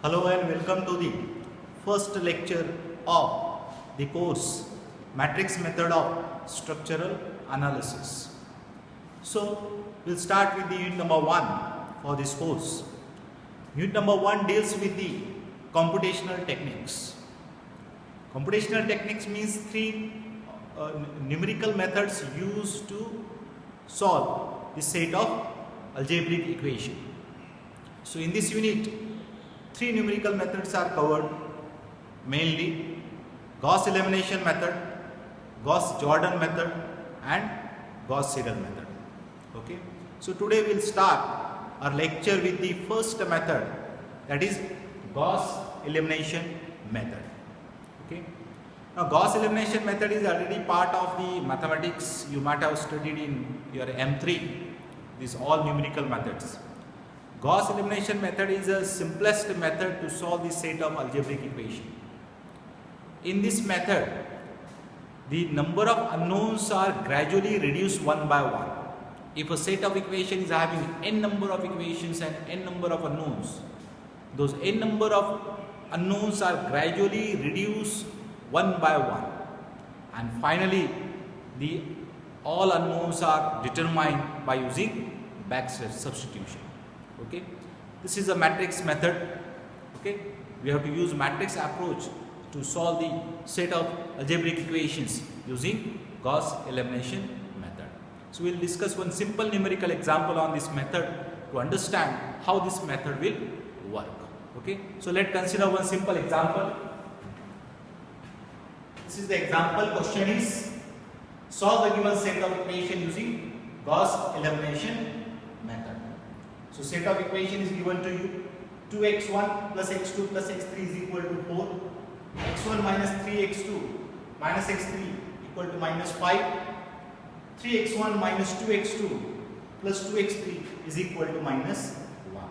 Hello and welcome to the first lecture of the course Matrix Method of Structural Analysis. So we'll start with the unit number 1 for this course. Unit number 1 deals with the computational techniques. Computational techniques means three numerical methods used to solve the set of algebraic equation. So in this unit, three numerical methods are covered, mainly Gauss-Elimination Method, Gauss-Jordan Method and Gauss-Seidel Method. Okay. So today we will start our lecture with the first method, that is Gauss-Elimination Method. Okay. Now Gauss-Elimination Method is already part of the mathematics you might have studied in your M3, these all numerical methods. Gauss-Elimination Method is the simplest method to solve the set of algebraic equation. In this method, the number of unknowns are gradually reduced one by one. If a set of equations is having n number of equations and n number of unknowns, those n number of unknowns are gradually reduced one by one, and finally all unknowns are determined by using backslash substitution. Okay, this is a matrix method. Okay, we have to use matrix approach to solve the set of algebraic equations using Gauss-Elimination Method. So we will discuss one simple numerical example on this method to understand how this method will work. Okay, so let's consider one simple example. This is the example. Question is, solve the given set of equation using Gauss-Elimination Method. So set of equation is given to you. 2x1 plus x2 plus x3 is equal to 4. x1 minus 3x2 minus x3 equal to minus 5. 3x1 minus 2x2 plus 2x3 is equal to minus 1.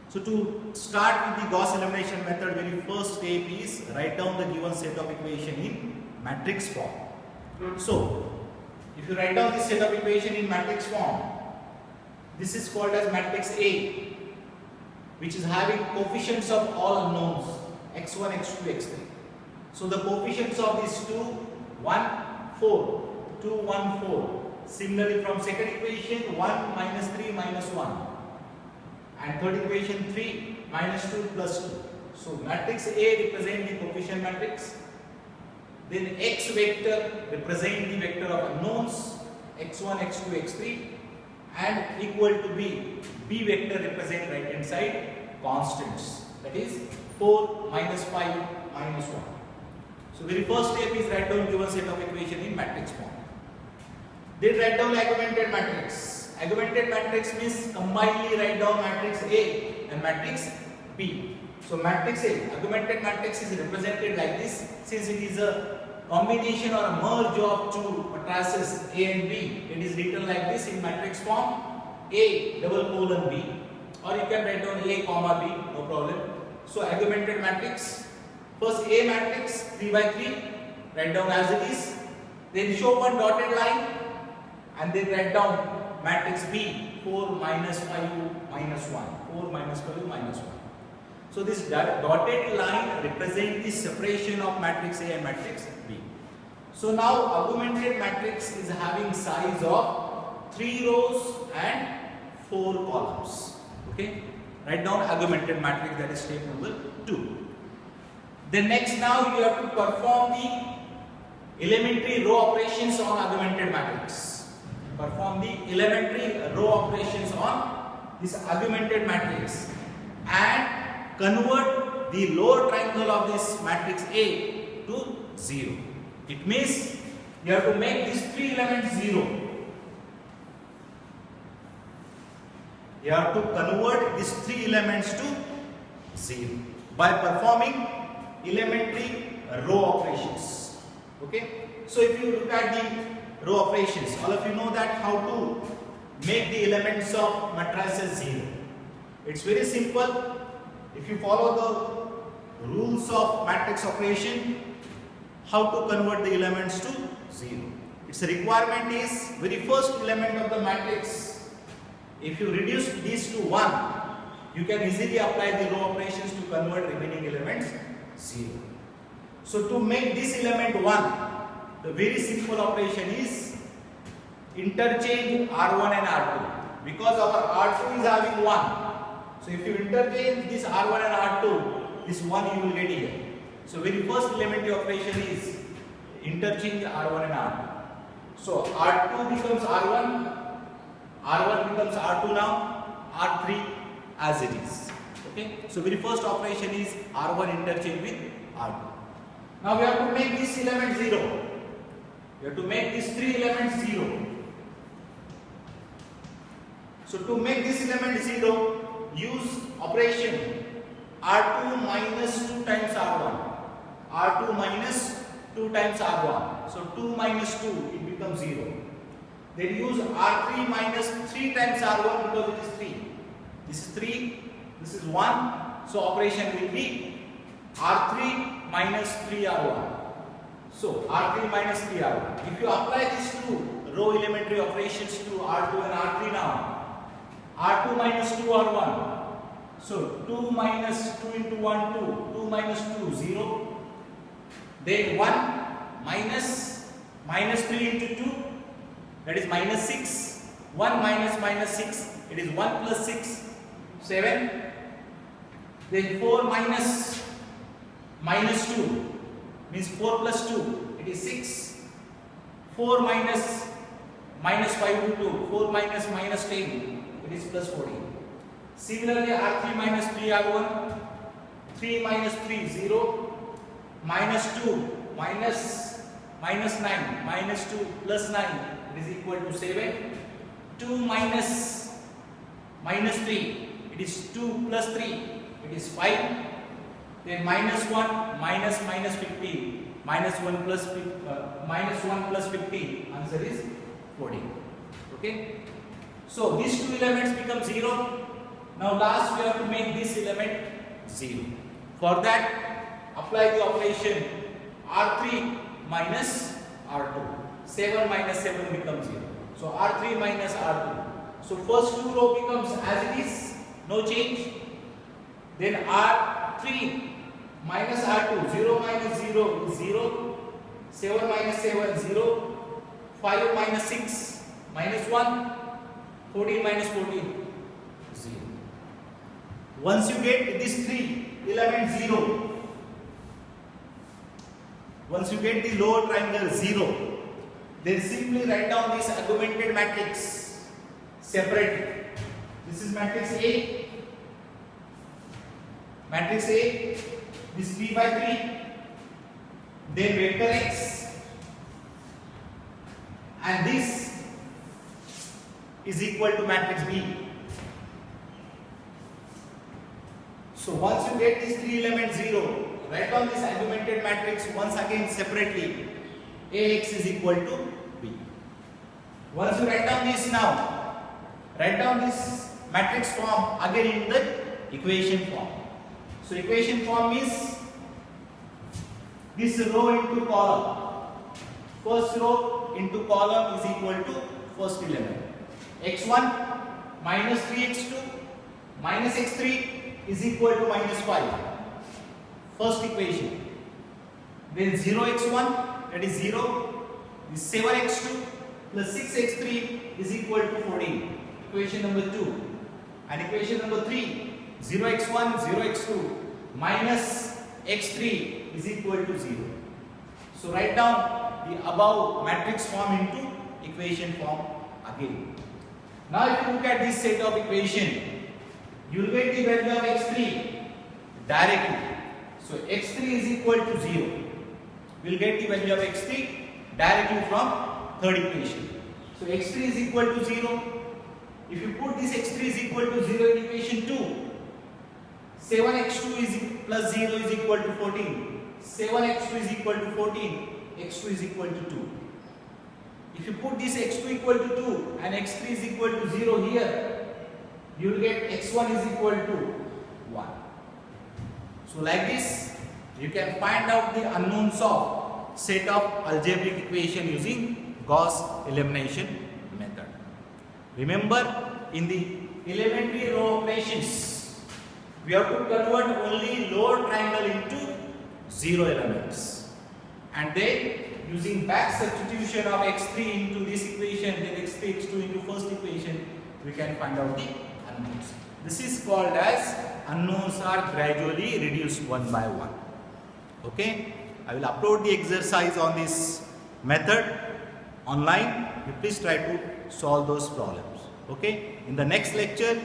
So to start with the Gauss-Elimination Method, very first step is write down the given set of equation in matrix form. So if you write down this set of equation in matrix form, this is called as matrix A, which is having coefficients of all unknowns x1, x2, x3. So the coefficients of these two, 1, 4, 2, 1, 4. Similarly from second equation, 1 minus 3 minus 1. And third equation, 3 minus 2 plus 2. So matrix A represents the coefficient matrix. Then x vector represents the vector of unknowns x1, x2, x3. And equal to b. B vector represent right hand side constants, that is 4 minus 5 minus 1. So very first step is write down given set of equation in matrix form. Then write down augmented matrix. Augmented matrix means combinedly write down matrix A and matrix B. So matrix A, augmented matrix is represented like this, since it is a combination or a merge of two matrices A and B. It is written like this in matrix form, A double colon B, or you can write down A comma B, no problem. So augmented matrix, first A matrix 3 by 3, write down as it is, then show one dotted line and then write down matrix B 4 minus 5 minus 1, 4 minus 5 minus 1. So this dotted line represents the separation of matrix A and matrix B. So now augmented matrix is having size of 3 rows and 4 columns. Okay. Write down augmented matrix, that is step number 2. Then next now you have to perform the elementary row operations on augmented matrix. Perform the elementary row operations on this augmented matrix and convert the lower triangle of this matrix A to 0. It means you have to make these 3 elements 0. You have to convert these 3 elements to 0 by performing elementary row operations. Okay. So if you look at the row operations, all of you know that how to make the elements of matrices 0. It's very simple. If you follow the rules of matrix operation, how to convert the elements to 0. Its requirement is very first element of the matrix. If you reduce these to 1, you can easily apply the row operations to convert remaining elements 0. So to make this element 1, the very simple operation is interchange R1 and R2. Because our R2 is having 1. So if you interchange this R1 and R2, this 1 you will get here. So very first elementary operation is interchange R1 and R2. So R2 becomes R1, R1 becomes R2 now, R3 as it is. Okay. So very first operation is R1 interchange with R2. Now we have to make this element 0. We have to make these 3 elements 0. So to make this element 0, use operation R2 minus 2 times R1. R2 minus 2 times R1. So 2 minus 2, it becomes 0. Then use R3 minus 3 times R1 because it is 3. This is 3, this is 1. So operation will be R3 minus 3R1. So R3 minus 3R1. If you apply these two row elementary operations to R2 and R3 now, R2 minus 2R1. So 2 minus 2 into 1, 2. 2 minus 2, 0. Then 1 minus 3 into 2, that is minus 6. 1 minus 6, it is 1 plus 6, 7. Then 4 minus 2 means 4 plus 2, it is 6. 4 minus 5 into 2, 4 minus 10, it is plus 14. Similarly, R3 minus 3R1, 3 minus 3, 0. Minus 2 minus 9 minus 2 plus 9, it is equal to 7. 2 minus 3, it is 2 plus 3, it is 5. Then minus 1 minus 15, minus 1 plus 15, answer is 14. Okay. So these two elements become 0. Now last we have to make this element 0. For that, apply the operation R3 minus R2. 7 minus 7 becomes 0. So R3 minus R2. So first two row becomes as it is, no change. Then R3 minus R2, 0 minus 0 is 0. 7 minus 7, 0. 5 minus 6, minus 1. 14 minus 14, 0. Once you get these three elements 0, once you get the lower triangle 0, then simply write down this augmented matrix separately. This is matrix A. Matrix A, this 3 by 3, then vector x, and this is equal to matrix B. So once you get these three elements 0, write down this augmented matrix once again separately. Ax is equal to B. Once you write down this now, write down this matrix form again in the equation form. So equation form is this row into column. First row into column is equal to first element. x1 minus 3x2 minus x3 is equal to minus 5. First equation. Then 0x1, that is 0. This 7x2 plus 6x3 is equal to 14. Equation number 2. And equation number 3, 0x1, 0x2 minus x3 is equal to 0. So write down the above matrix form into equation form again. Now if you look at this set of equation, you will get the value of x3 directly. So x3 is equal to 0. We will get the value of x3 directly from third equation. So x3 is equal to 0. If you put this x3 is equal to 0 in equation 2, 7x2 is plus 0 is equal to 14. 7x2 is equal to 14. x2 is equal to 2. If you put this x2 equal to 2 and x3 is equal to 0 here, you will get x1 is equal to 1. So like this, you can find out the unknowns of set of algebraic equation using Gauss-Elimination Method. Remember, in the elementary row operations, we have to convert only lower triangle into 0 elements, and then using back substitution of x3 into this equation, then x3 x2 into first equation, we can find out the unknowns. This is called as unknowns are gradually reduced one by one. Okay, I will upload the exercise on this method online. You please try to solve those problems. Okay, in the next lecture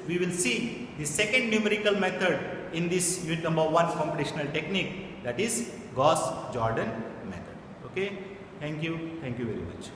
we will see the second numerical method in this unit number 1 computational technique, that is Gauss-Jordan method. Okay, thank you very much.